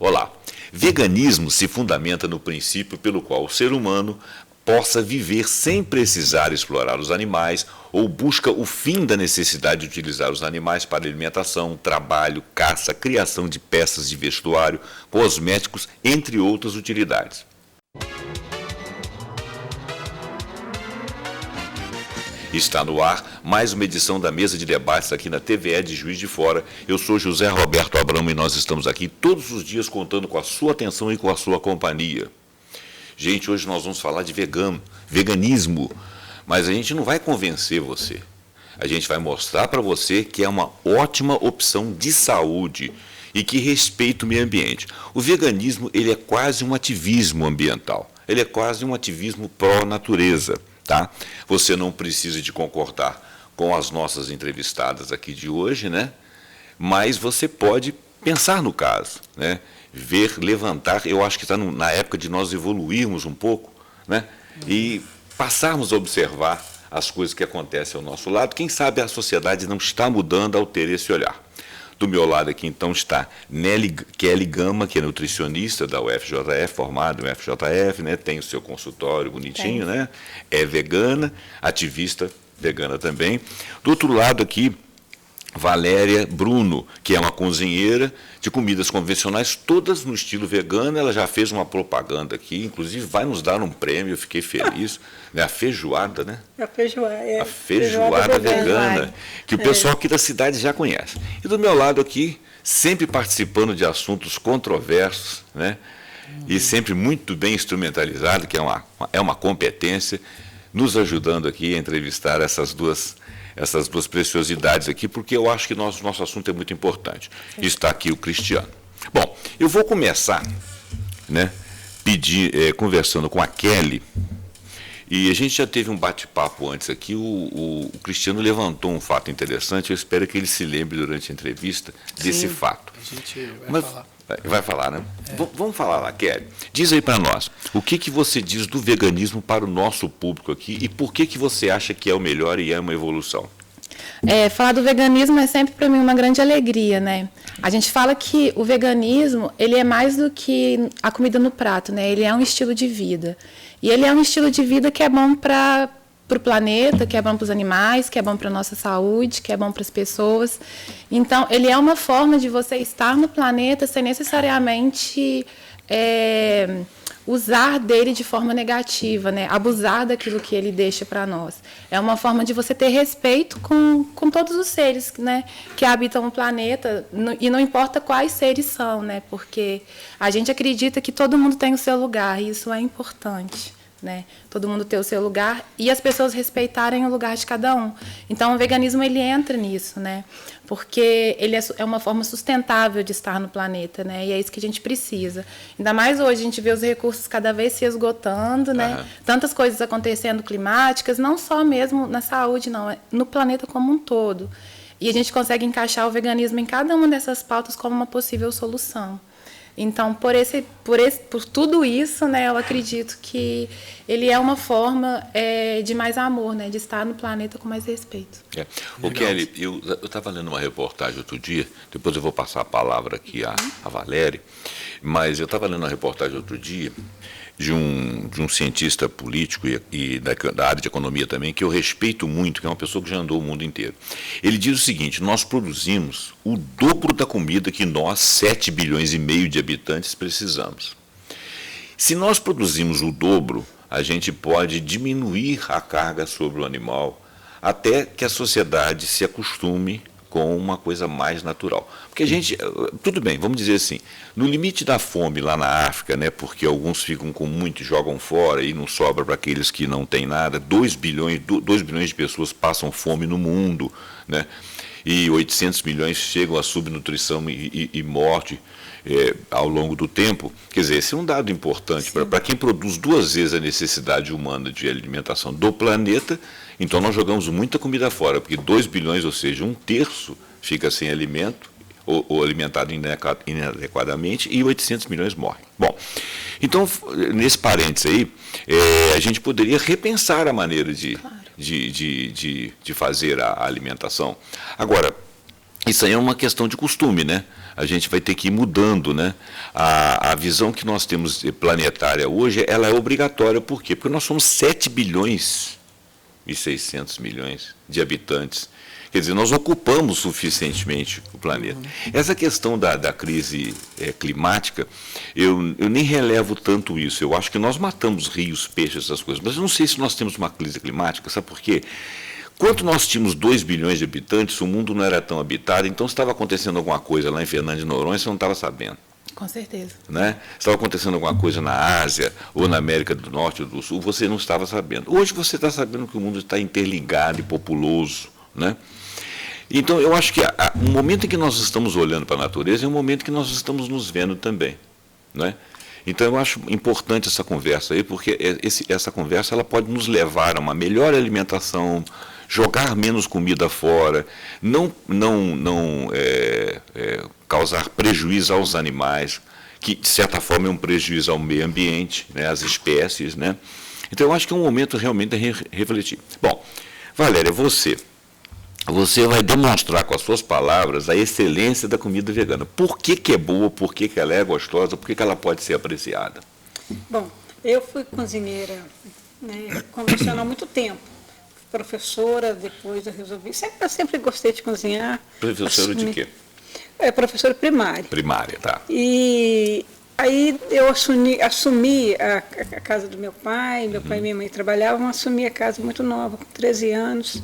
Olá. Veganismo se fundamenta no princípio pelo qual o ser humano possa viver sem precisar explorar os animais ou busca o fim da necessidade de utilizar os animais para alimentação, trabalho, caça, criação de peças de vestuário, cosméticos, entre outras utilidades. Está no ar mais uma edição da mesa de debates aqui na TVE de Juiz de Fora. Eu sou José Roberto Abramo e nós estamos aqui todos os dias contando com a sua atenção e com a sua companhia. Gente, hoje nós vamos falar de veganismo, mas a gente não vai convencer você. A gente vai mostrar para você que é uma ótima opção de saúde e que respeita o meio ambiente. O veganismo, ele é quase um ativismo ambiental. Ele é quase um ativismo pró-natureza. Tá? Você não precisa de concordar com as nossas entrevistadas aqui de hoje, né? Mas você pode pensar no caso, né? Ver, levantar, eu acho que está na época de nós evoluirmos um pouco, né? E passarmos a observar as coisas que acontecem ao nosso lado. Quem sabe a sociedade não está mudando ao ter esse olhar. Do meu lado aqui, então, está Kelly Gama, que é nutricionista da UFJF, formada no UFJF, né? Tem o seu consultório bonitinho, né? É vegana, ativista vegana também. Do outro lado aqui, Valéria Bruno, que é uma cozinheira de comidas convencionais, todas no estilo vegano. Ela já fez uma propaganda aqui, inclusive vai nos dar um prêmio, eu fiquei feliz. Né? A feijoada, né? A feijoada vegana, que o pessoal aqui da cidade já conhece. E do meu lado aqui, sempre participando de assuntos controversos, né? E sempre muito bem instrumentalizado, que é uma competência, nos ajudando aqui a entrevistar essas duas preciosidades aqui, porque eu acho que nosso assunto é muito importante. Está aqui o Cristiano. Bom, eu vou começar, né, conversando com a Kelly, e a gente já teve um bate-papo antes aqui, o Cristiano levantou um fato interessante, eu espero que ele se lembre durante a entrevista desse fato. A gente vai falar. Vai falar, né? Vamos falar lá, Kelly. Diz aí para nós, o que você diz do veganismo para o nosso público aqui e por que você acha que é o melhor e é uma evolução? Falar do veganismo é sempre para mim uma grande alegria, né? A gente fala que o veganismo, ele é mais do que a comida no prato, né? Ele é um estilo de vida. E ele é um estilo de vida que é bom para o planeta, que é bom para os animais, que é bom para a nossa saúde, que é bom para as pessoas. Então, ele é uma forma de você estar no planeta sem necessariamente usar dele de forma negativa, né? Abusar daquilo que ele deixa para nós. É uma forma de você ter respeito com todos os seres, né, que habitam o planeta, e não importa quais seres são, né? Porque a gente acredita que todo mundo tem o seu lugar, e isso é importante. Né? Todo mundo ter o seu lugar e as pessoas respeitarem o lugar de cada um. Então, o veganismo ele entra nisso, né? Porque ele é uma forma sustentável de estar no planeta, né? E é isso que a gente precisa. Ainda mais hoje, a gente vê os recursos cada vez se esgotando, né? Tantas coisas acontecendo climáticas, não só mesmo na saúde, não, no planeta como um todo. E a gente consegue encaixar o veganismo em cada uma dessas pautas como uma possível solução. Então, por tudo isso, né, eu acredito que ele é uma forma de mais amor, né, de estar no planeta com mais respeito. O Kelly, eu estava lendo uma reportagem outro dia, depois eu vou passar a palavra aqui a Valéria, mas eu estava lendo uma reportagem outro dia de um cientista político e da área de economia também, que eu respeito muito, que é uma pessoa que já andou o mundo inteiro. Ele diz o seguinte: nós produzimos o dobro da comida que nós, 7 bilhões e meio de habitantes, precisamos. Se nós produzimos o dobro, a gente pode diminuir a carga sobre o animal até que a sociedade se acostume com uma coisa mais natural. Porque a gente, tudo bem, vamos dizer assim, no limite da fome lá na África, né, porque alguns ficam com muito e jogam fora e não sobra para aqueles que não têm nada, 2 bilhões de pessoas passam fome no mundo, né, e 800 milhões chegam à subnutrição e morte ao longo do tempo. Quer dizer, esse é um dado importante para quem produz 2 vezes a necessidade humana de alimentação do planeta. Então, nós jogamos muita comida fora, porque 2 bilhões, ou seja, 1/3 fica sem alimento, ou alimentado inadequadamente, e 800 milhões morrem. Bom, então, nesse parênteses aí, a gente poderia repensar a maneira de fazer a alimentação. Agora, Isso aí é uma questão de costume, né? A gente vai ter que ir mudando, né? A visão que nós temos planetária hoje, ela é obrigatória. Por quê? Porque nós somos 7 bilhões e 600 milhões de habitantes. Quer dizer, nós ocupamos suficientemente o planeta. Essa questão da crise climática, eu nem relevo tanto isso. Eu acho que nós matamos rios, peixes, essas coisas. Mas eu não sei se nós temos uma crise climática, sabe por quê? Quando nós tínhamos 2 bilhões de habitantes, o mundo não era tão habitado, então se estava acontecendo alguma coisa lá em Fernando de Noronha, você não estava sabendo. Com certeza. Né? Se estava acontecendo alguma coisa na Ásia, ou na América do Norte ou do Sul, você não estava sabendo. Hoje você está sabendo que o mundo está interligado e populoso. Né? Então, eu acho que o momento em que nós estamos olhando para a natureza é um momento que nós estamos nos vendo também. Né? Então, eu acho importante essa conversa aí, porque essa conversa ela pode nos levar a uma melhor alimentação, jogar menos comida fora, não causar prejuízo aos animais, que, de certa forma, é um prejuízo ao meio ambiente, né, às espécies. Né? Então, eu acho que é um momento realmente de refletir. Bom, Valéria, você vai demonstrar com as suas palavras a excelência da comida vegana. Por que é boa, por que ela é gostosa, por que ela pode ser apreciada? Bom, eu fui cozinheira, né, convencional há muito tempo. Professora, depois eu resolvi. Eu sempre gostei de cozinhar. Professora de quê? Professora primária. Primária, tá. E aí eu assumi a casa do meu pai e minha mãe trabalhavam, assumi a casa muito nova, com 13 anos,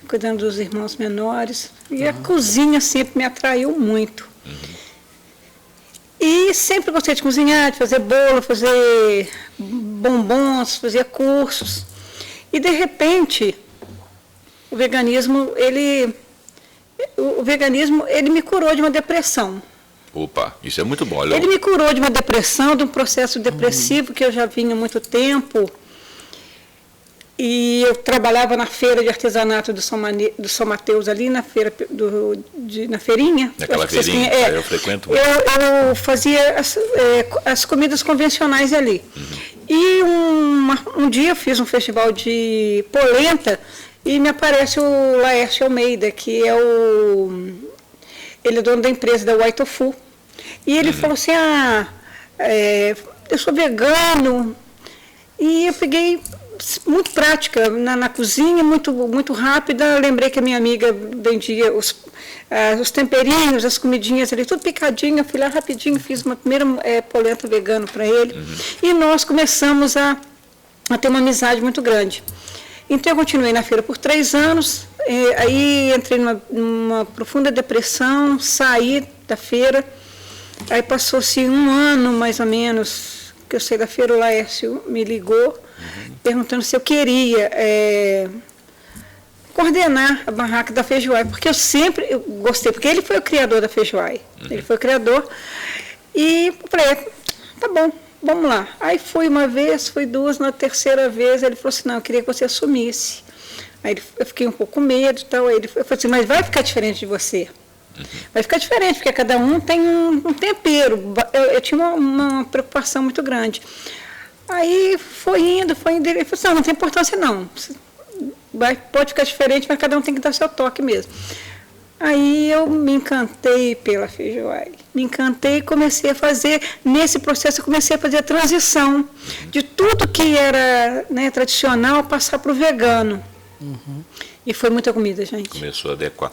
cuidando dos irmãos menores. E a cozinha sempre me atraiu muito. E sempre gostei de cozinhar, de fazer bolo, fazer bombons, fazia cursos. E, de repente, o veganismo, ele me curou de uma depressão. Opa, isso é muito bom. Olha. Ele me curou de uma depressão, de um processo depressivo que eu já vinha há muito tempo. E eu trabalhava na feira de artesanato do São Mateus, ali na feira, na feirinha. Naquela feirinha, eu frequento. Eu fazia as comidas convencionais ali. E um dia eu fiz um festival de polenta e me aparece o Laércio Almeida, que ele é dono da empresa da White Tofu. E ele falou assim, eu sou vegano. E eu peguei muito prática na cozinha, muito rápida. Eu lembrei que a minha amiga vendia os temperinhos, as comidinhas ali, tudo picadinho. Eu fui lá rapidinho, fiz uma primeira polenta vegana para ele. E nós começamos a ter uma amizade muito grande. Então, eu continuei na feira por 3 anos, aí entrei numa profunda depressão, saí da feira. Aí passou-se 1 ano, mais ou menos, que eu saí da feira, o Laércio me ligou, perguntando se eu queria coordenar a barraca da Feijoai, porque eu gostei, porque ele foi o criador da Feijoai, ele foi o criador, e falei, tá bom, vamos lá. Aí fui uma vez, fui 2, na terceira vez ele falou assim, não, eu queria que você assumisse. Aí eu fiquei um pouco com medo e tal, aí ele falou assim, mas vai ficar diferente de você. Vai ficar diferente, porque cada um tem um tempero. Eu tinha uma preocupação muito grande. Aí foi indo, ele falou assim, não tem importância não. Pode ficar diferente, mas cada um tem que dar seu toque mesmo. Aí eu me encantei pela Feijoai. Me encantei e comecei a fazer, nesse processo eu comecei a fazer a transição de tudo que era, né, tradicional, passar para o vegano. E foi muita comida, gente. Começou a adequar.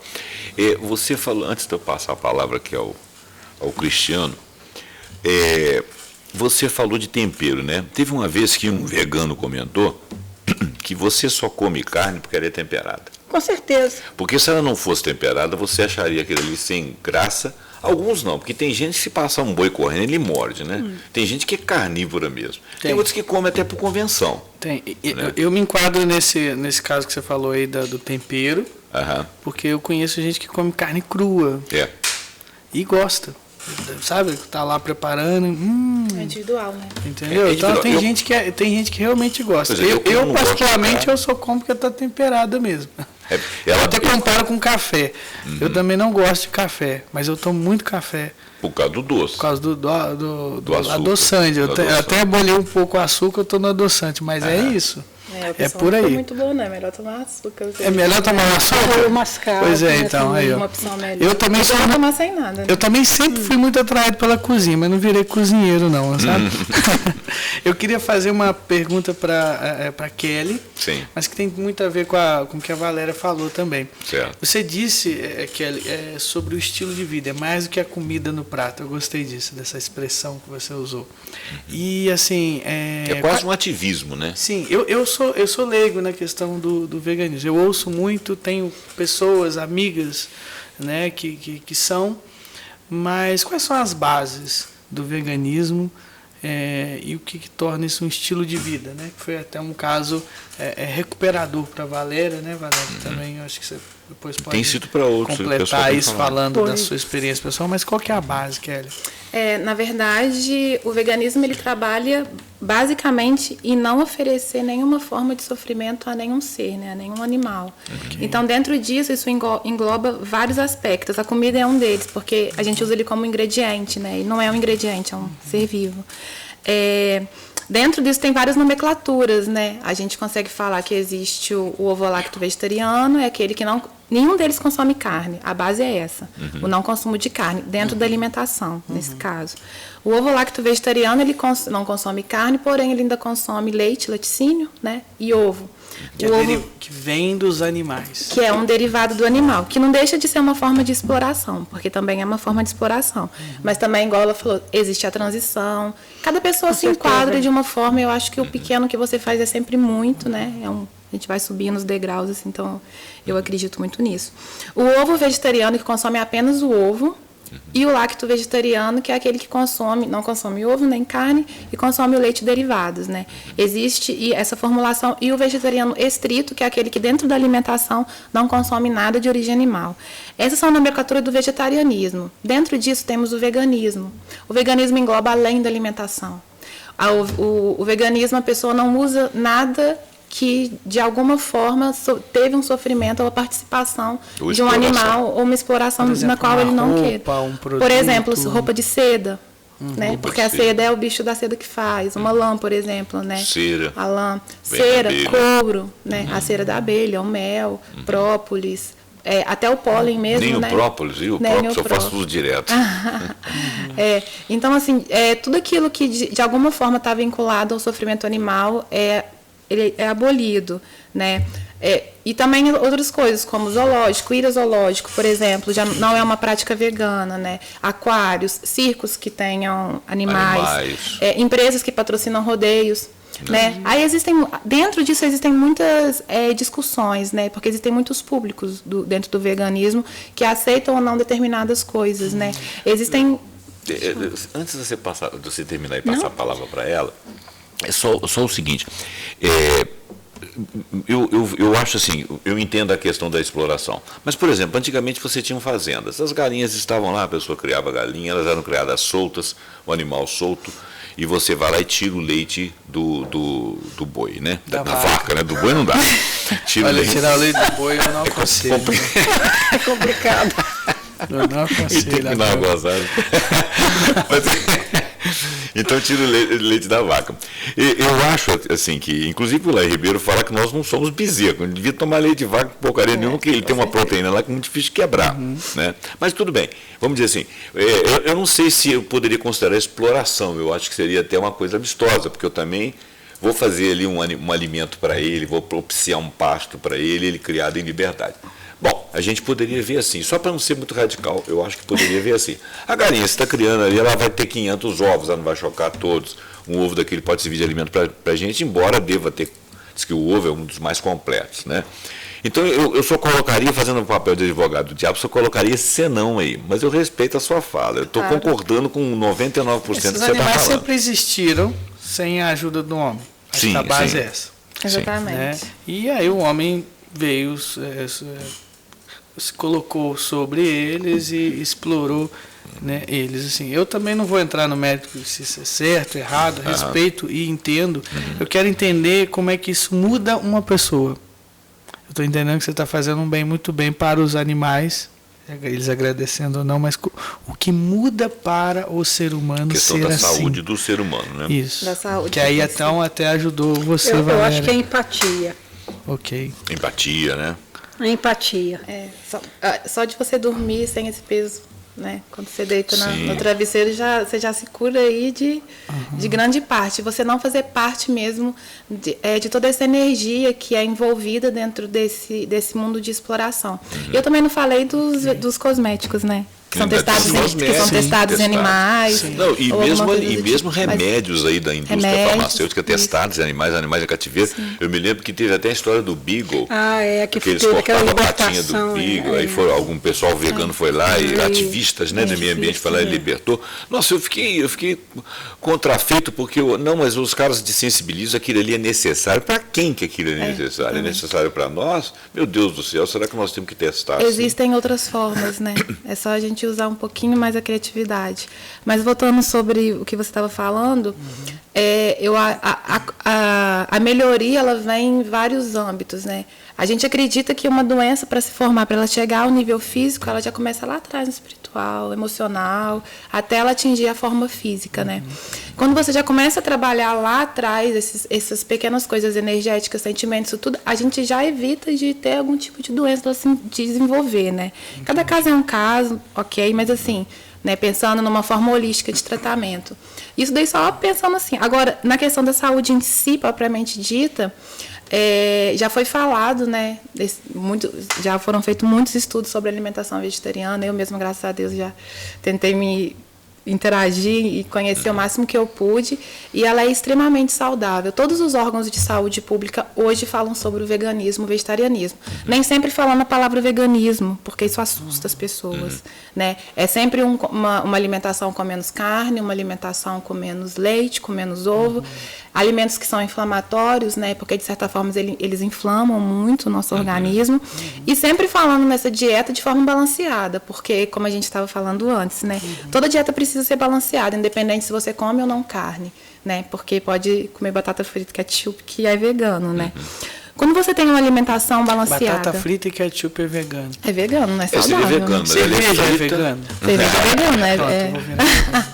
Você falou, antes de eu passar a palavra aqui ao Cristiano, você falou de tempero, né? Teve uma vez que um vegano comentou que você só come carne porque ela é temperada. Com certeza. Porque se ela não fosse temperada, você acharia aquilo ali sem graça. Alguns não, porque tem gente que se passar um boi correndo, ele morde, né? Tem gente que é carnívora mesmo. Tem outros que comem até por convenção. Tem. Né? Eu me enquadro nesse caso que você falou aí do tempero, porque eu conheço gente que come carne crua. E gosta. Sabe? Tá lá preparando. É individual, né? Entendeu? Então tem gente que realmente gosta. Eu particularmente, eu só como porque tá temperada mesmo. Eu até comparo com café. Eu também não gosto de café, mas eu tomo muito café. Por causa do doce. Por causa do adoçante. Eu até bolhei um pouco o açúcar, eu estou no adoçante, mas é isso. É por aí. Não é muito bom, né? É melhor tomar açúcar. É melhor tomar açúcar? Mascavo. Pois é, então. Aí, uma opção melhor. Eu também sou tomar sem nada. Né? Eu também sempre fui muito atraído pela cozinha, mas não virei cozinheiro, não, sabe? Eu queria fazer uma pergunta para Kelly, sim, mas que tem muito a ver com o que a Valéria falou também. Certo. Você disse, Kelly, sobre o estilo de vida, é mais do que a comida no prato. Eu gostei disso, dessa expressão que você usou. E, assim... É quase um ativismo, né? Sim, eu sou leigo na questão do veganismo. Eu ouço muito, tenho pessoas, amigas, né, que são, mas quais são as bases do veganismo e o que torna isso um estilo de vida, né? Que foi até um caso recuperador para a Valéria, né, Valéria? Também eu acho que você depois pode tem sido para outros, completar isso falando da sua experiência pessoal, mas qual que é a base, Kelly? Na verdade, o veganismo ele trabalha basicamente em não oferecer nenhuma forma de sofrimento a nenhum ser, né, a nenhum animal. Okay. Então, dentro disso, isso engloba vários aspectos. A comida é um deles, porque a gente usa ele como ingrediente, né, e não é um ingrediente, é um ser vivo. Dentro disso tem várias nomenclaturas, né? A gente consegue falar que existe o ovo-lacto vegetariano, é aquele que nenhum deles consome carne. A base é essa, o não consumo de carne, dentro da alimentação, nesse caso. O ovo-lacto vegetariano, ele não consome carne, porém ele ainda consome leite, laticínio, né? E ovo. Que vem dos animais. Que é um derivado do animal, que não deixa de ser uma forma de exploração, porque também é uma forma de exploração. Mas também, igual ela falou, existe a transição. Cada pessoa se enquadra de uma forma, eu acho que o pequeno que você faz é sempre muito, né? A gente vai subindo os degraus, assim, então eu acredito muito nisso. O ovo vegetariano, que consome apenas o ovo, e o lacto vegetariano, que é aquele que não consome ovo nem carne e consome o leite e derivados, né? Existe essa formulação, e o vegetariano estrito, que é aquele que dentro da alimentação não consome nada de origem animal. Essas são a nomenclatura do vegetarianismo. Dentro disso temos o veganismo. O veganismo engloba além da alimentação. O veganismo, a pessoa não usa nada que, de alguma forma, teve um sofrimento ou a participação de um animal ou uma exploração na qual ele não quer. Por exemplo, roupa de seda, né? Porque a seda é o bicho da seda que faz. Uma lã, por exemplo, né? Cera. A lã. Cera, couro, né? A cera da abelha, o mel, própolis. Até o pólen mesmo, nem né? O própolis, viu? O própolis eu faço tudo direto. Então, assim, tudo aquilo que, de alguma forma, está vinculado ao sofrimento animal ele é abolido, né? E também outras coisas, como zoológico, ir a zoológico, por exemplo, já não é uma prática vegana, né? Aquários, circos que tenham animais. Empresas que patrocinam rodeios, né? Aí dentro disso existem muitas discussões, né? Porque existem muitos públicos dentro do veganismo que aceitam ou não determinadas coisas, né? Existem... Antes de você terminar e passar a palavra para ela, é só o seguinte, eu acho assim, eu entendo a questão da exploração, mas, por exemplo, antigamente você tinha fazendas, as galinhas estavam lá, a pessoa criava galinha, elas eram criadas soltas, o animal solto, e você vai lá e tira o leite do boi, né? Da vaca, né? Do boi não dá. Tirar o leite do boi eu não consigo. É complicado. Eu não consigo. Então tira o leite da vaca. Eu acho assim que, inclusive o Laí Ribeiro fala que nós não somos bezerros, não devia tomar leite de vaca porcaria nenhuma, porque ele tem uma proteína lá que é muito difícil de quebrar. Né? Mas tudo bem, vamos dizer assim, eu não sei se eu poderia considerar exploração, eu acho que seria até uma coisa amistosa, porque eu também vou fazer ali um alimento para ele, vou propiciar um pasto para ele criado em liberdade. Bom, a gente poderia ver assim, só para não ser muito radical, eu acho que poderia ver assim. A galinha, você está criando ali, ela vai ter 500 ovos, ela não vai chocar todos. Um ovo daquele pode servir de alimento para a gente, embora deva ter, diz que o ovo é um dos mais completos, né? Então, eu só colocaria, fazendo o papel de advogado do diabo, só colocaria senão aí. Mas eu respeito a sua fala, eu estou concordando com 99% do que você está falando. Esses animais sempre existiram sem a ajuda do homem. Acho que a base é essa. Exatamente. Né? E aí o homem veio... se colocou sobre eles e explorou, né, eles. Assim, eu também não vou entrar no mérito se isso é certo, errado, respeito e entendo. Eu quero entender como é que isso muda uma pessoa. Eu estou entendendo que você está fazendo um bem muito bem para os animais, eles agradecendo ou não, mas o que muda para o ser humano questão ser da assim. saúde do ser humano, né? Isso. Da saúde. Que aí então até ajudou você, Eu Valéria. acho que é empatia. Ok. Empatia, né? A empatia. Só de você dormir sem esse peso, né? Quando você deita no Sim. travesseiro, você já se cura aí de grande parte. Você não fazer parte mesmo de toda essa energia que é envolvida dentro desse mundo de exploração. E eu também não falei dos cosméticos, né? Que são testados em animais. Não, e mesmo remédios aí da indústria farmacêutica testados em animais em cativeiro. Sim. Eu me lembro que teve até a história do Beagle. Que eles teve cortavam aquela a patinha do Beagle, aí algum pessoal vegano foi lá e ativistas, né, do meio ambiente foi lá e libertou. Nossa, eu fiquei contrafeito porque mas os caras desensibilizam, aquilo ali é necessário. Para quem que aquilo é necessário? É necessário para nós? Meu Deus do céu, será que nós temos que testar? Existem outras formas, né? É só a gente usar um pouquinho mais a criatividade. Mas voltando sobre o que você estava falando, a melhoria ela vem em vários âmbitos, né? A gente acredita que uma doença, para se formar, para ela chegar ao nível físico, ela já começa lá atrás, no espiritual, emocional, até ela atingir a forma física, né? Quando você já começa a trabalhar lá atrás, essas pequenas coisas energéticas, sentimentos, isso tudo, a gente já evita de ter algum tipo de doença assim, de desenvolver, né? Cada caso é um caso, ok, mas assim, né, pensando numa forma holística de tratamento. Isso daí só pensando assim. Agora, na questão da saúde em si, propriamente dita, já foi falado, né? Já foram feitos muitos estudos sobre alimentação vegetariana. Eu mesma, graças a Deus, já tentei me interagir e conhecer o máximo que eu pude, e ela é extremamente saudável. Todos os órgãos de saúde pública hoje falam sobre o veganismo, o vegetarianismo. Nem sempre falando a palavra veganismo, porque isso assusta as pessoas, né? É sempre uma alimentação com menos carne, uma alimentação com menos leite, com menos ovo, alimentos que são inflamatórios, né? Porque de certa forma eles inflamam muito o nosso organismo, e sempre falando nessa dieta de forma balanceada, porque como a gente estava falando antes, né? Toda dieta precisa ser balanceada, independente se você come ou não carne, né? Porque pode comer batata frita, ketchup, que é vegano, né? Quando você tem uma alimentação balanceada... Batata frita e ketchup é vegano. É vegano, não é saudável. É vegano, mas cerveja é vegano. Cerveja é vegano,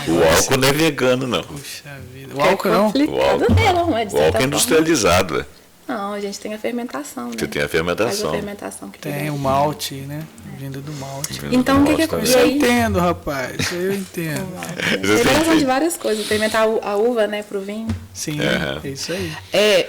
O álcool não é vegano, não. Puxa vida. O álcool não? O álcool é industrializado, Não, a gente tem a fermentação, né? Você tem a fermentação. Faz a fermentação que tem o malte, né? Vindo do malte. Então, o que acontece? Eu entendo, rapaz. Eu entendo. Fermentação de várias coisas. Fermentar a uva, né, para o vinho. Sim, é isso aí.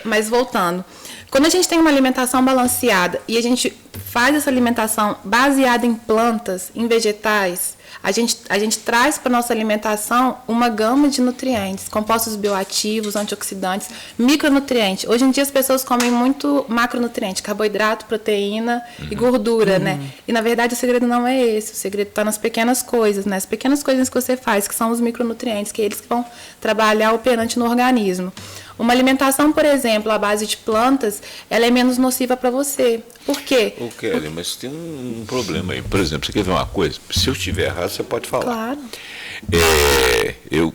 Mas voltando. Quando a gente tem uma alimentação balanceada e a gente faz essa alimentação baseada em plantas, em vegetais, a gente traz para a nossa alimentação uma gama de nutrientes, compostos bioativos, antioxidantes, micronutrientes. Hoje em dia as pessoas comem muito macronutriente, carboidrato, proteína e gordura, né? E na verdade o segredo não é esse, o segredo está nas pequenas coisas, né? As pequenas coisas que você faz, que são os micronutrientes, que eles vão trabalhar operante no organismo. Uma alimentação, por exemplo, à base de plantas, ela é menos nociva para você. Por quê? Ô, Kelly, mas tem um problema aí. Por exemplo, você quer ver uma coisa? Se eu estiver errado, você pode falar. Claro. Eu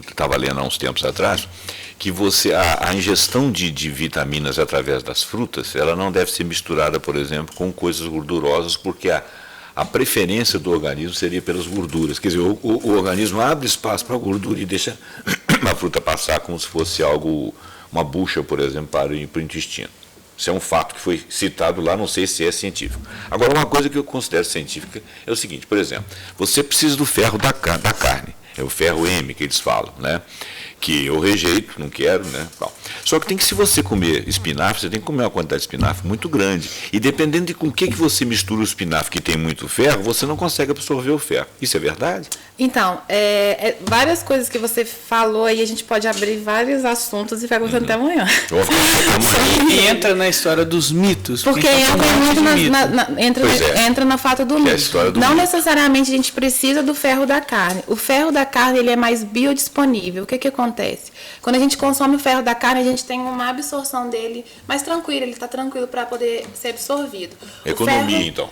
estava lendo há uns tempos atrás que a ingestão de vitaminas através das frutas, ela não deve ser misturada, por exemplo, com coisas gordurosas, porque a preferência do organismo seria pelas gorduras. Quer dizer, o organismo abre espaço para a gordura e deixa a fruta passar como se fosse uma bucha, por exemplo, para o intestino. Isso é um fato que foi citado lá, não sei se é científico. Agora, uma coisa que eu considero científica é o seguinte, por exemplo, você precisa do ferro da carne, é o ferro M que eles falam, né? Que eu rejeito, não quero, né? Bom, só que se você comer espinafre, você tem que comer uma quantidade de espinafre muito grande. E dependendo de com que você mistura o espinafre que tem muito ferro, você não consegue absorver o ferro. Isso é verdade? Então, várias coisas que você falou aí, a gente pode abrir vários assuntos e vai conversando até amanhã. E entra na história dos mitos. Porque entra na fata do mito. Não necessariamente a gente precisa do ferro da carne. O ferro da carne ele é mais biodisponível. O que acontece? Quando a gente consome o ferro da carne, a gente tem uma absorção dele mais tranquila. Ele está tranquilo para poder ser absorvido. Economia, então.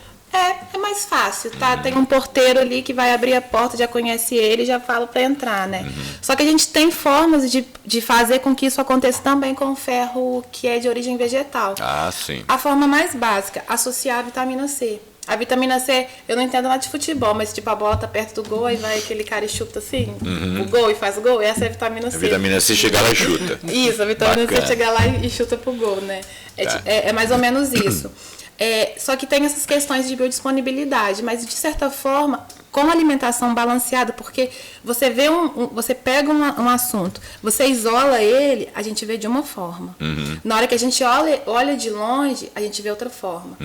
É mais fácil, tá? Tem um porteiro ali que vai abrir a porta, já conhece ele, já fala para entrar, né? Só que a gente tem formas de fazer com que isso aconteça também com o ferro que é de origem vegetal. Ah, sim. A forma mais básica, associar a vitamina C. A vitamina C, eu não entendo nada de futebol, mas tipo, a bola tá perto do gol, aí vai aquele cara e chuta assim, o gol e faz o gol, essa é a vitamina C. A vitamina C chega lá e chuta. Isso, a vitamina C chega lá e chuta pro gol, né? É mais ou menos isso. Só que tem essas questões de biodisponibilidade, mas de certa forma, com a alimentação balanceada, porque você vê você pega um assunto, você isola ele, a gente vê de uma forma. Na hora que a gente olha de longe, a gente vê outra forma.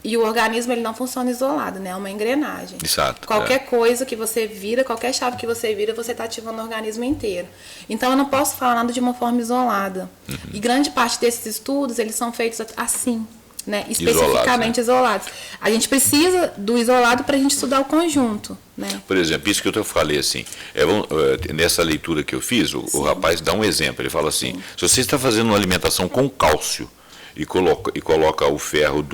E o organismo ele não funciona isolado, né? É uma engrenagem. Exato. Qualquer coisa que você vira, qualquer chave que você vira, você está ativando o organismo inteiro. Então eu não posso falar nada de uma forma isolada. E grande parte desses estudos, eles são feitos assim. Né, especificamente isolados. A gente precisa do isolado para a gente estudar o conjunto. Né? Por exemplo, isso que eu falei assim, nessa leitura que eu fiz, o rapaz dá um exemplo, ele fala assim, se você está fazendo uma alimentação com cálcio e coloca o ferro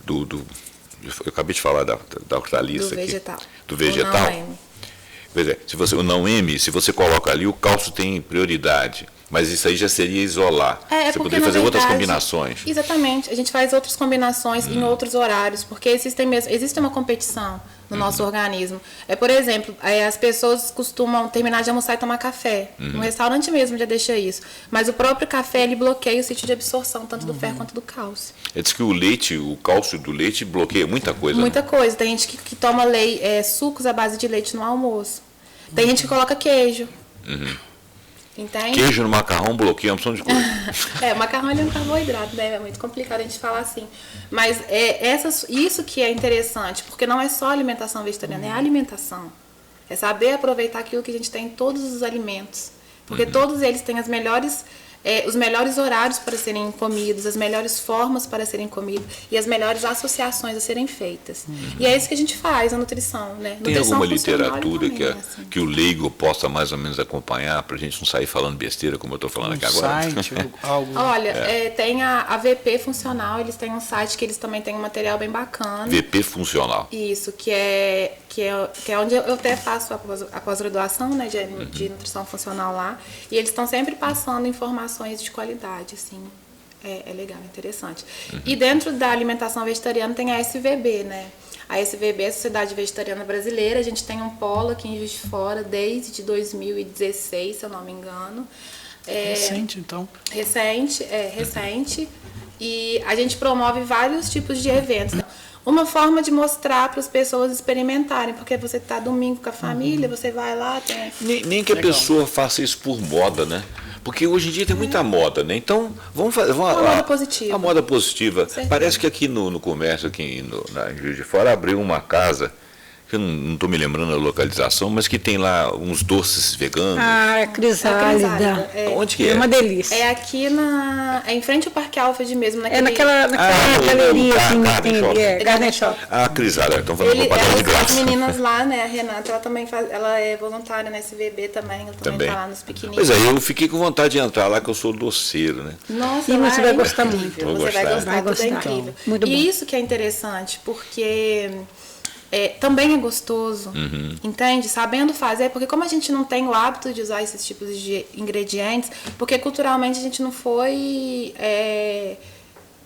eu acabei de falar da hortaliça do vegetal. Pois é, o não M, se você coloca ali, o cálcio tem prioridade. Mas isso aí já seria isolar. Você poderia fazer outras combinações. Exatamente. A gente faz outras combinações em outros horários, porque existe uma competição no nosso organismo. Por exemplo, as pessoas costumam terminar de almoçar e tomar café. No restaurante mesmo já deixa isso. Mas o próprio café, ele bloqueia o sítio de absorção, tanto do ferro quanto do cálcio. Diz que o cálcio do leite bloqueia muita coisa. Muita coisa. Tem gente que toma sucos à base de leite no almoço. Tem gente que coloca queijo. Entende? Queijo no macarrão bloqueia uma opção de coisa. O macarrão ele é um carboidrato, né? É muito complicado a gente falar assim. Mas isso que é interessante, porque não é só alimentação vegetariana, é alimentação. É saber aproveitar aquilo que a gente tem em todos os alimentos. Porque todos eles têm os melhores horários para serem comidos, as melhores formas para serem comidos e as melhores associações a serem feitas. E é isso que a gente faz, a nutrição, né? Tem alguma literatura que o leigo possa mais ou menos acompanhar, para a gente não sair falando besteira, como eu estou falando aqui agora? Site, algo. Olha, tem a VP Funcional, eles têm um site que eles também têm um material bem bacana. VP Funcional. Isso, que é onde eu até faço a pós-graduação, né, de nutrição funcional lá, e eles estão sempre passando informações de qualidade, assim, é legal, é interessante. E dentro da alimentação vegetariana tem a SVB, né? A SVB é a Sociedade Vegetariana Brasileira, a gente tem um polo aqui em Juiz de Fora desde 2016, se eu não me engano. Recente, então. Recente, e a gente promove vários tipos de eventos. Uma forma de mostrar para as pessoas experimentarem, porque você está domingo com a família, você vai lá, tem... Nem que a pessoa faça isso por moda, né? Porque hoje em dia tem muita moda, né? Então, vamos fazer... Uma moda positiva. A moda positiva. Certo. Parece que aqui no comércio, aqui em Juiz de Fora, abriu uma casa, que eu não estou me lembrando da localização, mas que tem lá uns doces veganos. Crisálida. Onde que é? É uma delícia. É aqui em frente ao Parque Alfred mesmo. Naquela galeria assim, que tem Garden Shop. Crisálida, estão falando propaganda de graça. As meninas lá, né, a Renata, ela também ela é voluntária na SVB também, ela também tá lá nos pequenininhos. Pois é, eu fiquei com vontade de entrar lá, que eu sou doceiro, né? Nossa, e você vai gostar muito. Você vai gostar, tudo é incrível. Muito bom. E isso que é interessante, porque... também é gostoso, entende? Sabendo fazer, porque como a gente não tem o hábito de usar esses tipos de ingredientes, porque culturalmente a gente não foi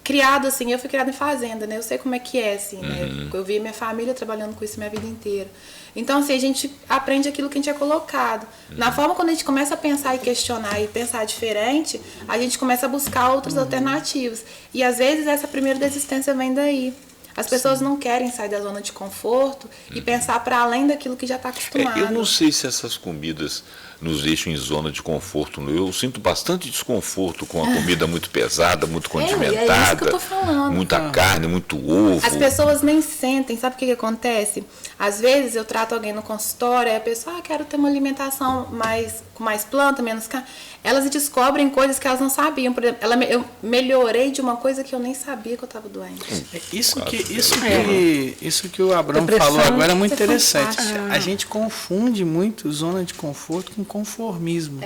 criado assim, eu fui criada em fazenda, né? Eu sei como é que é, assim, né? Eu vi minha família trabalhando com isso minha vida inteira. Então, assim, a gente aprende aquilo que a gente é colocado. Na forma, quando a gente começa a pensar e questionar e pensar diferente, a gente começa a buscar outras alternativas. E, às vezes, essa primeira desistência vem daí. As pessoas não querem sair da zona de conforto e pensar para além daquilo que já está acostumado. Eu não sei se essas comidas nos deixam em zona de conforto. Eu sinto bastante desconforto com a comida muito pesada, muito condimentada. É isso que eu tô falando. Muita carne, muito ovo. As pessoas nem sentem. Sabe o que acontece? Às vezes eu trato alguém no consultório e a pessoa, quero ter uma alimentação com mais planta, menos carne. Elas descobrem coisas que elas não sabiam. Por exemplo, eu melhorei de uma coisa que eu nem sabia que eu estava doente. Isso que o Abrão falou agora é muito interessante. A gente confunde muito zona de conforto com conformismo.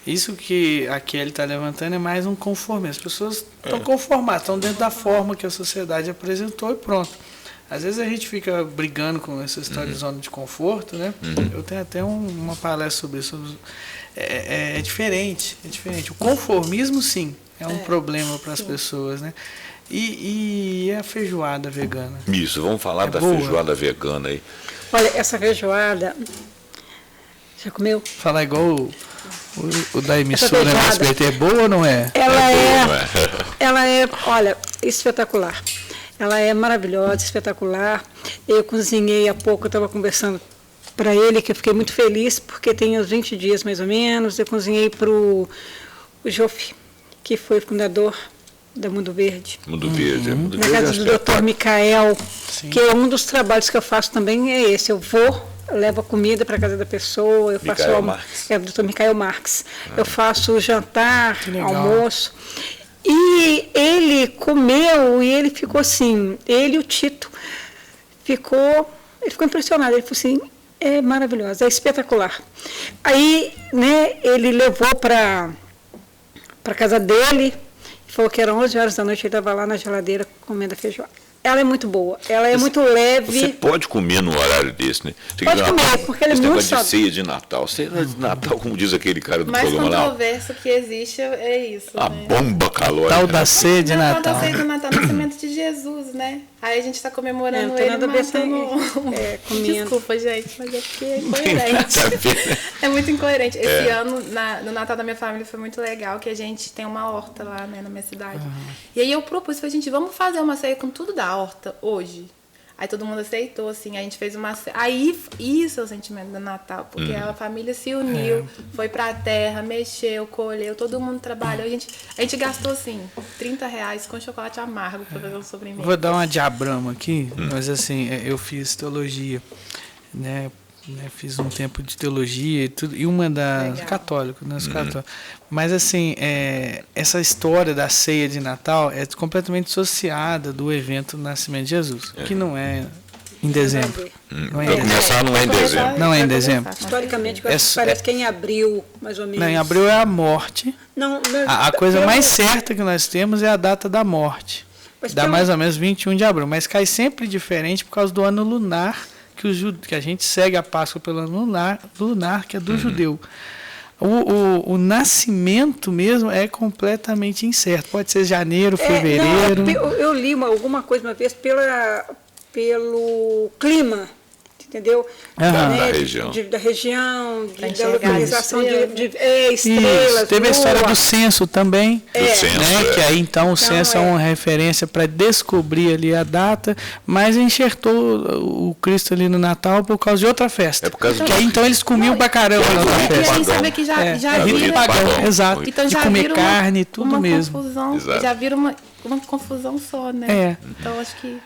Isso que a Kelly está levantando é mais um conformismo. As pessoas estão conformadas, estão dentro da forma que a sociedade apresentou e pronto. Às vezes a gente fica brigando com essa história de zona de conforto, né? Eu tenho até uma palestra sobre isso. É diferente. O conformismo, sim, é um problema para as pessoas, né? E a feijoada vegana? Isso, vamos falar da boa? Feijoada vegana aí. Olha, essa feijoada... Já comeu? Falar igual o da emissora no SBT, é boa ou não é? Ela é, olha, espetacular. Ela é maravilhosa, espetacular. Eu cozinhei há pouco, eu estava conversando para ele, que eu fiquei muito feliz, porque tem uns 20 dias mais ou menos. Eu cozinhei para o Jofi, que foi fundador da Mundo Verde. Mundo Verde. Mundo Na Verde casa do Dr. Micael, Sim. que é um dos trabalhos que eu faço também, é esse. Eu levo a comida para a casa da pessoa, eu faço Micael Marques. É o Dr. Micael Marques. Eu faço o jantar, Legal. almoço. E ele comeu e ele ficou assim, ele e o Tito, ele ficou impressionado, ele falou assim, é maravilhosa, é espetacular. Aí, né, ele levou para casa dele, falou que eram 11 horas da noite, ele estava lá na geladeira comendo a feijoada. Ela é muito boa, ela é muito leve. Você pode comer num horário desse, né? Pode comer, porque ela é muito saudável. De ceia de Natal. Ceia de Natal, como diz aquele cara do mais programa lá. Mais controverso que existe é isso, A né? bomba calórica. Tal da ceia de Natal. Tal da ceia de Natal, nascimento de Jesus, né? Aí a gente está comemorando não tem ele nada a ver matando... comendo. Desculpa, gente, mas é porque é incoerente. É muito incoerente. Esse ano, no Natal da minha família, foi muito legal, que a gente tem uma horta lá, né, na minha cidade. E aí eu propus, falei, gente, vamos fazer uma ceia com tudo da horta hoje. Aí todo mundo aceitou, assim, a gente fez uma... Aí, isso é o sentimento do Natal, porque a família se uniu, foi pra terra, mexeu, colheu, todo mundo trabalhou. A gente gastou, assim, R$30 com chocolate amargo pra fazer um sobremesa. Vou dar uma de Abramo aqui, mas assim, eu fiz teologia, né? Fiz um tempo de teologia e tudo, e uma das católicas, mas assim, essa história da ceia de Natal é completamente dissociada do evento do nascimento de Jesus, que não é em dezembro. Para começar, não é em dezembro. Não é em dezembro. Historicamente, parece que é em abril, mais ou menos. Não, em abril é a morte. Não, a coisa mais certa que nós temos é a data da morte. Dá mais ou menos 21 de abril, mas cai sempre diferente por causa do ano lunar, que a gente segue a Páscoa pelo ano lunar, que é do judeu. O nascimento mesmo é completamente incerto. Pode ser janeiro, fevereiro. Não, eu li alguma coisa uma vez pelo clima, entendeu? Da região. Da região, da localização de estrelas. Isso. Teve a história do censo também, censo, né? Que aí então o censo é uma referência para descobrir ali a data, mas enxertou o Cristo ali no Natal por causa de outra festa. Por causa que aí então eles comiam pra caramba na outra festa. A gente sabe que já rito pagão, exato. Então, de comer carne e tudo mesmo. Confusão, já vira uma confusão só, né? Então acho que...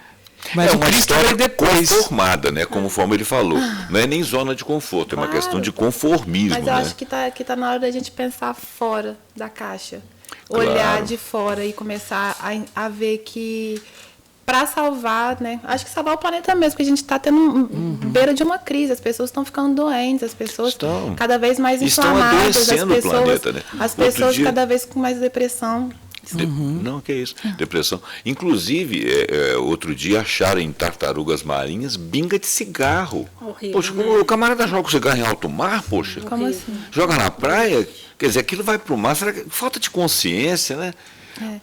Mas uma história depois conformada, né? Conforme ele falou. Não é nem zona de conforto, é uma questão de conformismo. Mas eu acho que tá na hora da gente pensar fora da caixa. Claro. Olhar de fora e começar a ver que para salvar, né? Acho que salvar o planeta mesmo, porque a gente está tendo beira de uma crise, as pessoas estão ficando doentes, as pessoas cada vez mais inflamadas, as pessoas cada vez com mais depressão. Não, que é isso. Depressão. Inclusive, outro dia acharam em tartarugas marinhas binga de cigarro. Horrível, poxa, né? O camarada joga o cigarro em alto mar, poxa. Como assim? Joga na praia, quer dizer, aquilo vai para o mar. Será que falta de consciência, né?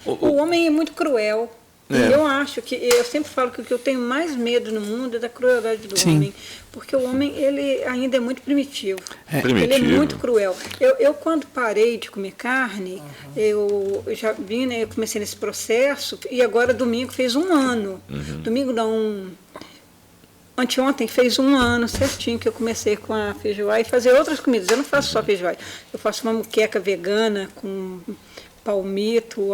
O homem é muito cruel. E eu acho que, eu sempre falo que o que eu tenho mais medo no mundo é da crueldade do homem. Porque o homem, ele ainda é muito primitivo. Ele é muito cruel. Eu quando parei de comer carne, eu já vim, né, eu comecei nesse processo, e agora domingo fez 1 ano. Domingo não... Anteontem fez 1 ano certinho que eu comecei com a feijoada e fazer outras comidas. Eu não faço só feijoada. Eu faço uma muqueca vegana com palmito,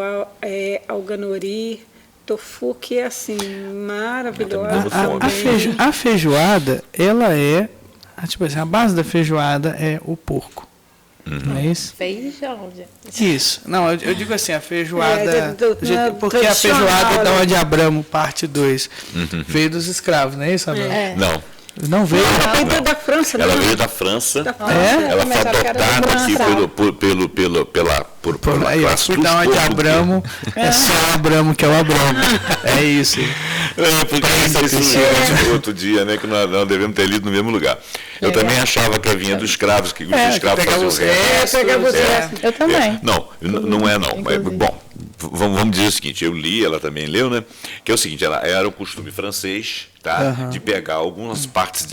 alganori, tofu, que é assim, maravilhosa. A feijoada, ela é, tipo assim, a base da feijoada é o porco. Não é isso? Feijão, gente. Isso. Não, eu digo assim, a feijoada. Porque a feijoada da de Abramo, parte 2, veio dos escravos, não é isso, Abramo? Não. Não veio. Ela veio da França, né? Ela veio da França. Ela foi adotada aqui por uma classe por dar uma de Abramo, é só o Abramo que é o Abramo. É isso. Porque isso outro dia, né, que nós devemos ter lido no mesmo lugar. Eu também achava que vinha dos escravos, que os escravos faziam os restos. Eu também. Não é não. Mas, bom, vamos dizer o seguinte, eu li, ela também leu, né? Que é o seguinte, ela era o costume francês, tá? De pegar algumas partes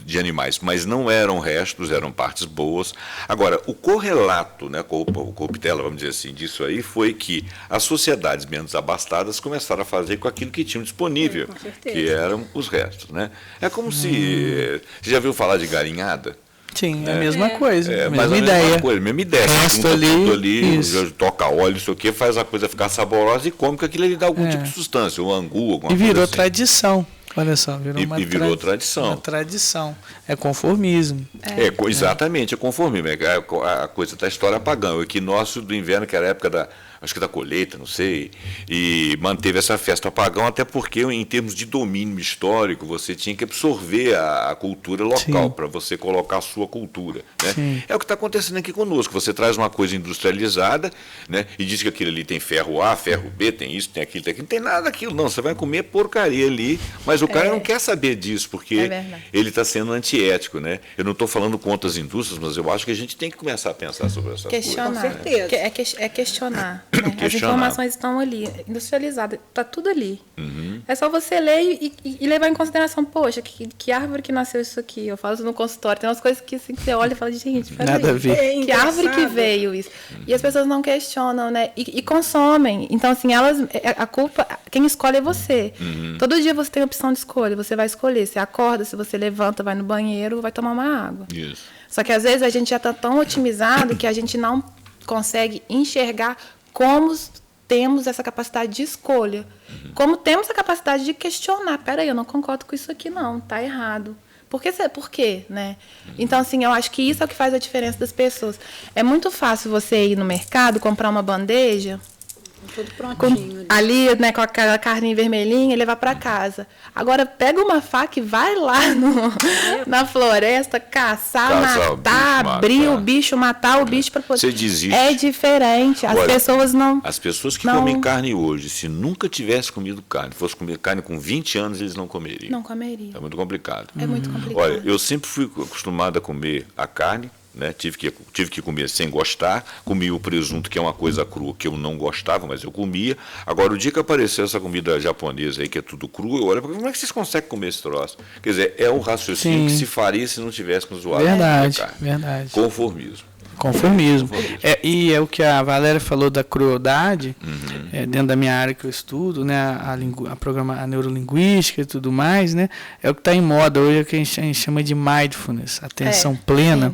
de animais, mas não eram restos, eram partes boas. Agora, o correlato, né, corruptela, vamos dizer assim, disso aí, foi que as sociedades menos abastadas começaram a fazer com aquilo que tinham disponível, que eram os restos, né? É como se... Você já viu falar de galinhada? Sim, é a mesma coisa, mesma ideia. Mesma ideia. Resto ali, toca óleo, isso aqui, faz a coisa ficar saborosa e come, que aquilo ali dá algum tipo de substância, um angu, alguma coisa. E virou assim. Tradição. Olha só, virou virou tradição. Uma tradição. É conformismo. Exatamente, é conformismo. A coisa da história pagã. O equinócio do inverno, que era a época acho que da colheita, não sei, e manteve essa festa pagã, até porque, em termos de domínio histórico, você tinha que absorver a cultura local para você colocar a sua cultura. Né? É o que está acontecendo aqui conosco. Você traz uma coisa industrializada, né, e diz que aquilo ali tem ferro A, ferro B, tem isso, tem aquilo, não tem nada daquilo, não. Você vai comer porcaria ali, mas o cara não quer saber disso, porque ele está sendo antiético. Né? Eu não estou falando contra as indústrias, mas eu acho que a gente tem que começar a pensar sobre essa coisa. Com certeza. É questionar. As informações estão ali, industrializadas, está tudo ali. É só você ler e levar em consideração, poxa, que árvore que nasceu isso aqui? Eu falo isso no consultório, tem umas coisas que assim, você olha e fala, gente, nada a ver. Que árvore que veio isso? E as pessoas não questionam, né? E consomem. Então, assim, a culpa, quem escolhe é você. Todo dia você tem opção de escolha, você vai escolher. Você acorda, se você levanta, vai no banheiro, vai tomar uma água. Isso. Só que às vezes a gente já está tão otimizado que a gente não consegue enxergar como temos essa capacidade de escolha. Como temos a capacidade de questionar. Peraí, eu não concordo com isso aqui, não. Está errado. Por quê? Né? Então, assim, eu acho que isso é o que faz a diferença das pessoas. É muito fácil você ir no mercado, comprar uma bandeja... Tudo prontinho. Ali, né, com aquela carninha vermelhinha e levar para casa. Agora, pega uma faca e vai lá na floresta, caçar, matar, abrir o bicho, matar o bicho para poder... Você desiste. É diferente. As pessoas não... As pessoas que comem carne hoje, se nunca tivesse comido carne, fosse comer carne com 20 anos, eles não comeriam. Não comeriam. É muito complicado. É muito complicado. Olha, eu sempre fui acostumado a comer a carne, né? Tive que comer sem gostar, comia o presunto, que é uma coisa crua que eu não gostava, mas eu comia. Agora, o dia que apareceu essa comida japonesa aí, que é tudo cru, eu olho para como é que vocês conseguem comer esse troço? Quer dizer, é um raciocínio que se faria se não tivéssemos o hábito de carne. Verdade. Conformismo. E é o que a Valéria falou da crueldade, dentro da minha área que eu estudo, né, a neurolinguística e tudo mais, né, é o que está em moda hoje, é o que a gente chama de mindfulness, atenção plena,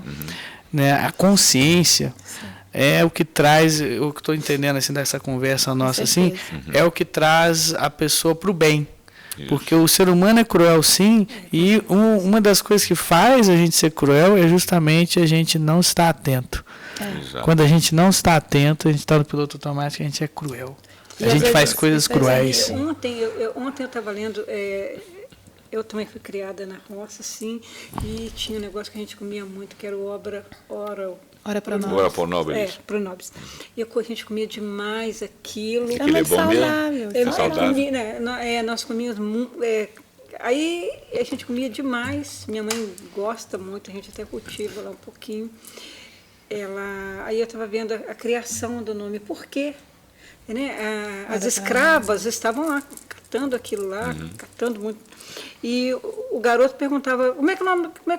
né, a consciência. É o que traz, o que estou entendendo assim, dessa conversa nossa, assim, é o que traz a pessoa para o bem. Isso. Porque o ser humano é cruel, sim, e uma das coisas que faz a gente ser cruel é justamente a gente não estar atento. Quando a gente não está atento, a gente está no piloto automático, a gente é cruel. A gente faz coisas cruéis. Ontem eu estava lendo, eu também fui criada na roça, assim, e tinha um negócio que a gente comia muito, que era o Ora pronobis. E a gente comia demais aquilo. É muito saudável. Nós comíamos... aí a gente comia demais. Minha mãe gosta muito, a gente até cultiva lá um pouquinho. Aí eu estava vendo a criação do nome. Por quê? Né? As escravas estavam lá catando aquilo lá, catando muito. E o garoto perguntava, como é que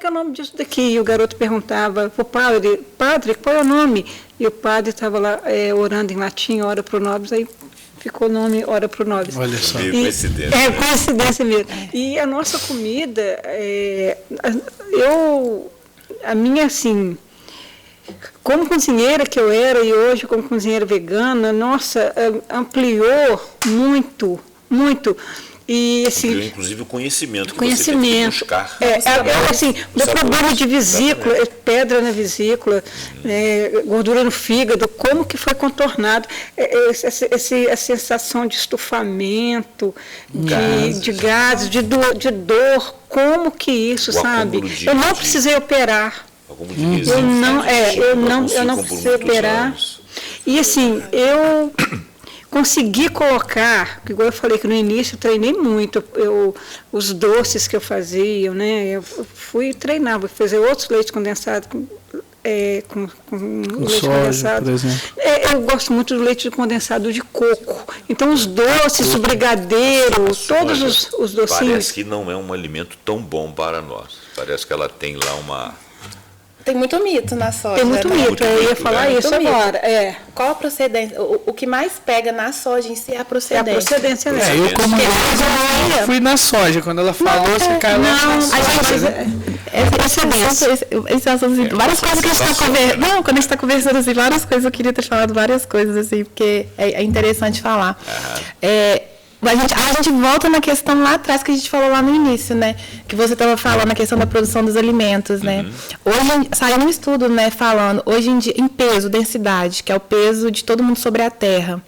é o nome disso daqui? E o garoto perguntava para o padre, qual é o nome? E o padre estava lá orando em latim, ora pro nobis, aí ficou o nome ora pro nobis. Olha só. Coincidência. Coincidência mesmo. E a nossa comida, a minha, assim... Como cozinheira que eu era e hoje como cozinheira vegana, nossa, ampliou muito, muito. E, assim, inclusive o conhecimento que você tem que buscar. Assim, meu problema de vesícula, pedra na vesícula, gordura no fígado, como que foi contornado? A sensação de estufamento, de gases, de dor, como que isso, sabe? Eu não precisei operar. Eu não precisei operar. E assim, eu consegui colocar, igual eu falei que no início eu treinei muito, os doces que eu fazia, né? Eu fui treinar, vou fazer outros leites condensados, com leite soja, condensado. por exemplo. Eu gosto muito do leite condensado de coco. Então, os doces, o brigadeiro, todos os docinhos. Parece que não é um alimento tão bom para nós. Parece que ela tem lá uma... Tem muito mito na soja. Tem muito mito, eu ia falar isso Muito mito. agora. Qual a procedência? O que mais pega na soja em si é a procedência. É a procedência dela. Eu como fui na soja, quando ela falou, você caiu lá na soja. Várias coisas que a gente está conversando. Não, quando a gente está conversando assim, várias coisas, eu queria ter falado várias coisas, assim, porque é interessante falar. A gente volta na questão lá atrás que a gente falou lá no início, né? Que você estava falando na questão da produção dos alimentos, né? Hoje saiu um estudo, né, falando hoje em dia em peso, densidade, que é o peso de todo mundo sobre a Terra.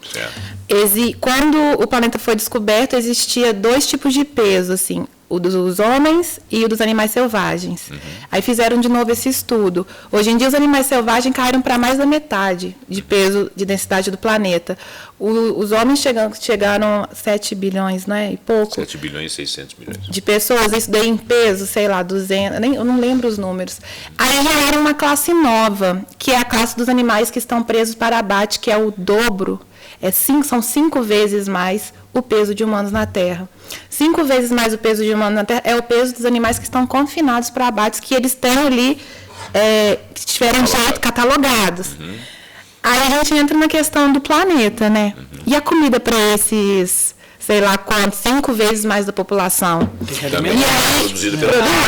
Quando o planeta foi descoberto, existia 2 tipos de peso, assim, o dos homens e o dos animais selvagens. Aí fizeram de novo esse estudo. Hoje em dia, os animais selvagens caíram para mais da metade de peso, de densidade do planeta. Os homens chegaram a 7 bilhões, né? E pouco. 7 bilhões e 600 milhões. De pessoas, isso daí em peso, sei lá, 200, eu não lembro os números. Aí já era uma classe nova, que é a classe dos animais que estão presos para abate, que é o dobro. São 5 vezes mais o peso de humanos na Terra. 5 vezes mais o peso de humanos na Terra é o peso dos animais que estão confinados para abates, que eles têm ali, que tiveram direito catalogados. Aí a gente entra na questão do planeta, né? E a comida para esses, sei lá quantos, 5 vezes mais da população.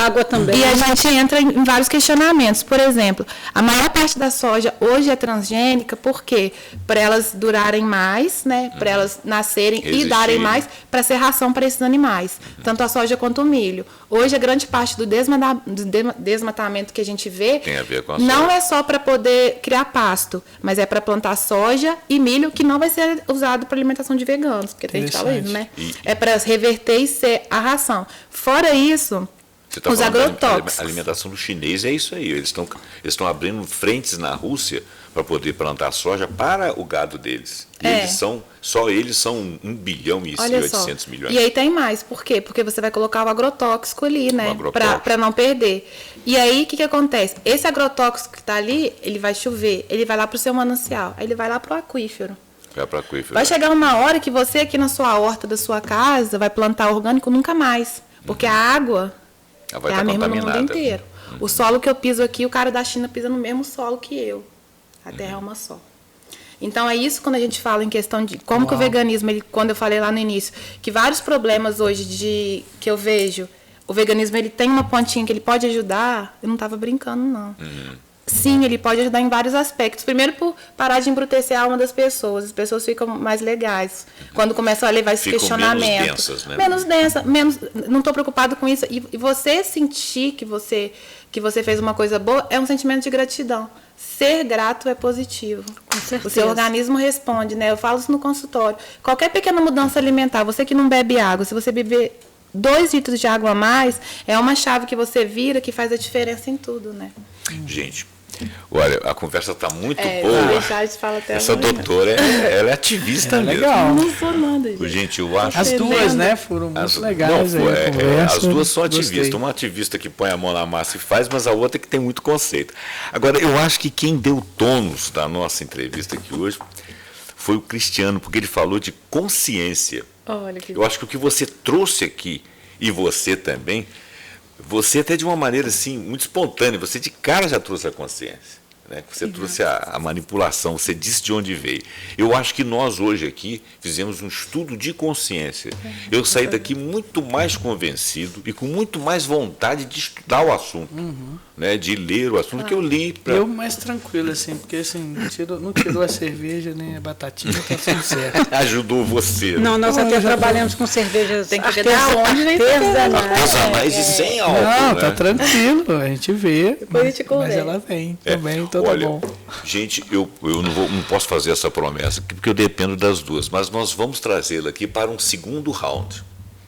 A água também. E a gente entra em vários questionamentos. Por exemplo, a maior parte da soja hoje é transgênica, por quê? Para elas durarem mais, né? Para elas nascerem e darem mais, para ser ração para esses animais. Tanto a soja quanto o milho. Hoje, a grande parte do desmatamento que a gente vê tem a ver com a não soja. é só para poder criar pasto, mas é para plantar soja e milho, que não vai ser usado para alimentação de veganos, porque tem gente que fala isso, né? É para reverter e ser a ração. Fora isso, os agrotóxicos. A alimentação do chinês é isso aí. Eles estão abrindo frentes na Rússia para poder plantar soja para o gado deles. E só eles são 1 bilhão e 800 milhões. E aí tem mais. Por quê? Porque você vai colocar o agrotóxico ali, né? Para não perder. E aí, o que acontece? Esse agrotóxico que está ali, ele vai chover, ele vai lá para o seu manancial, aí ele vai lá para o aquífero. Vai chegar uma hora que você aqui na sua horta da sua casa vai plantar orgânico nunca mais. Porque a água é a mesma no mundo inteiro. O solo que eu piso aqui, o cara da China pisa no mesmo solo que eu. A terra é uma só. Então, é isso quando a gente fala em questão de como que o veganismo, quando eu falei lá no início, que vários problemas hoje que eu vejo, o veganismo ele tem uma pontinha que ele pode ajudar, eu não estava brincando, não. Sim, ele pode ajudar em vários aspectos. Primeiro, por parar de embrutecer a alma das pessoas. As pessoas ficam mais legais. Quando começam a levar esse questionamento. Menos densas, né? Menos densa, não estou preocupado com isso. E você sentir que você fez uma coisa boa é um sentimento de gratidão. Ser grato é positivo. Com certeza. O seu organismo responde, né? Eu falo isso no consultório. Qualquer pequena mudança alimentar, você que não bebe água, se você beber 2 litros de água a mais, é uma chave que você vira que faz a diferença em tudo, né? Gente, olha, a conversa está muito boa. Fala até essa doutora, ela é ativista mesmo. Legal. Não sou nada, gente. Gente, eu acho... As duas, né, foram muito legais. As duas são ativistas. Uma ativista que põe a mão na massa e faz, mas a outra que tem muito conceito. Agora, eu acho que quem deu tônus da nossa entrevista aqui hoje foi o Cristiano, porque ele falou de consciência. Olha que... Eu acho que o que você trouxe aqui, e você também, você até de uma maneira assim, muito espontânea, você de cara já trouxe a consciência. Né? Você trouxe a manipulação, você disse de onde veio. Eu acho que nós hoje aqui fizemos um estudo de consciência. Eu saí daqui muito mais convencido e com muito mais vontade de estudar o assunto, né? De ler o assunto que eu li. Eu mais tranquilo, assim, porque assim, não tirou a cerveja nem a batatinha, tá tudo certo. Ajudou você. Né? Não, nós até trabalhamos com cervejas artesanais de 100 álcool. Não, né? tá tranquilo, a gente vê. Depois a gente mas ela vem também, tudo olha, bom. Gente, eu não posso fazer essa promessa, porque eu dependo das duas, mas nós vamos trazê-la aqui para um segundo round.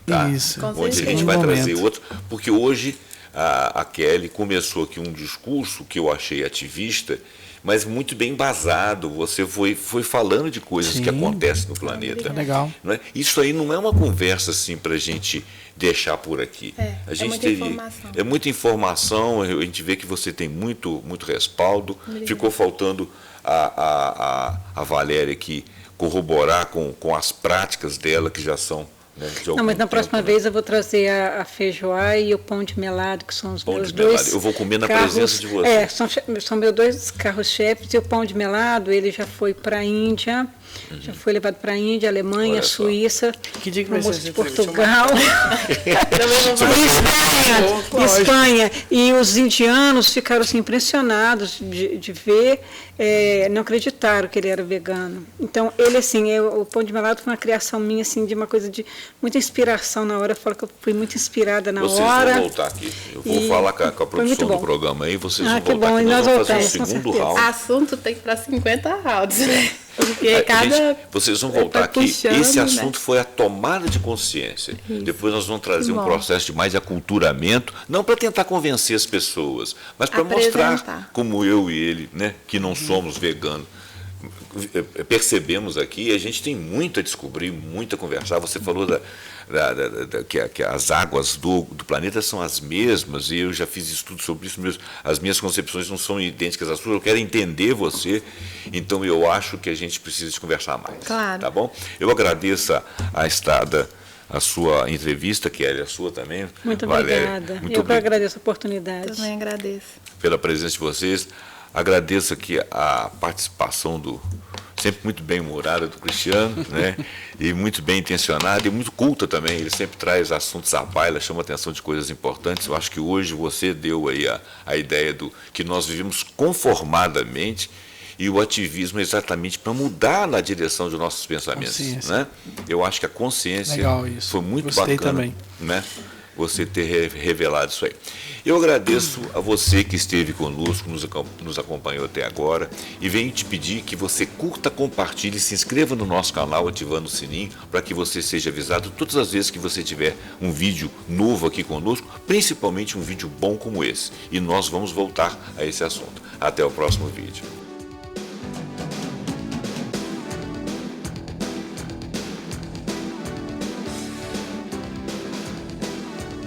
Tá? Isso. Onde a gente vai trazer outro, porque hoje a Kelly começou aqui um discurso que eu achei ativista, mas muito bem embasado. Você foi falando de coisas que acontecem no planeta. É legal. Não é? Isso aí não é uma conversa assim para a gente deixar por aqui. A gente muita informação. É muita informação, a gente vê que você tem muito respaldo. Obrigada. Ficou faltando a Valéria aqui corroborar com as práticas dela, que já são... Não, mas na próxima vez eu vou trazer a feijoada e o pão de melado, que são os meus dois. Eu vou comer na carros, presença de você. São meus dois carros-chefes. E o pão de melado, ele já foi para a Índia, já foi levado para a Índia, Alemanha, Suíça, que dia que vai ser Portugal, Espanha. E os indianos ficaram assim, impressionados de ver, não acreditaram que ele era vegano. Então, ele assim, o pão de melado foi uma criação minha, assim, de uma coisa de muita inspiração na hora. Eu falo que eu fui muito inspirada na hora. Vocês vão voltar aqui. Eu vou falar com a produção do programa aí, vocês vão voltar bom. aqui. Nós vamos fazer voltamos, um segundo round. Assunto tem para 50 rounds, né? Porque vocês vão voltar aqui. Esse assunto foi a tomada de consciência. Isso. Depois nós vamos trazer um processo de mais aculturamento, não para tentar convencer as pessoas, mas para mostrar como eu e ele, né, que não somos veganos, percebemos aqui, a gente tem muito a descobrir, muito a conversar. Você falou que as águas do planeta são as mesmas, e eu já fiz estudos sobre isso mesmo. As minhas concepções não são idênticas às suas, eu quero entender você, então eu acho que a gente precisa de conversar mais. Claro. Tá bom? Eu agradeço a sua entrevista, Kelly, a sua também. Muito Valéria. obrigada. Eu que agradeço a oportunidade. Também agradeço. Pela presença de vocês. Agradeço aqui a participação sempre muito bem humorada do Cristiano, né? E muito bem intencionada e muito culta também. Ele sempre traz assuntos à baila, chama a atenção de coisas importantes. Eu acho que hoje você deu aí a ideia do que nós vivemos conformadamente, e o ativismo é exatamente para mudar na direção dos nossos pensamentos. Né? Eu acho que a consciência foi muito Gostei bacana. Também. Né? Você ter revelado isso aí. Eu agradeço a você que esteve conosco, nos acompanhou até agora, e venho te pedir que você curta, compartilhe, se inscreva no nosso canal ativando o sininho para que você seja avisado todas as vezes que você tiver um vídeo novo aqui conosco, principalmente um vídeo bom como esse. E nós vamos voltar a esse assunto. Até o próximo vídeo.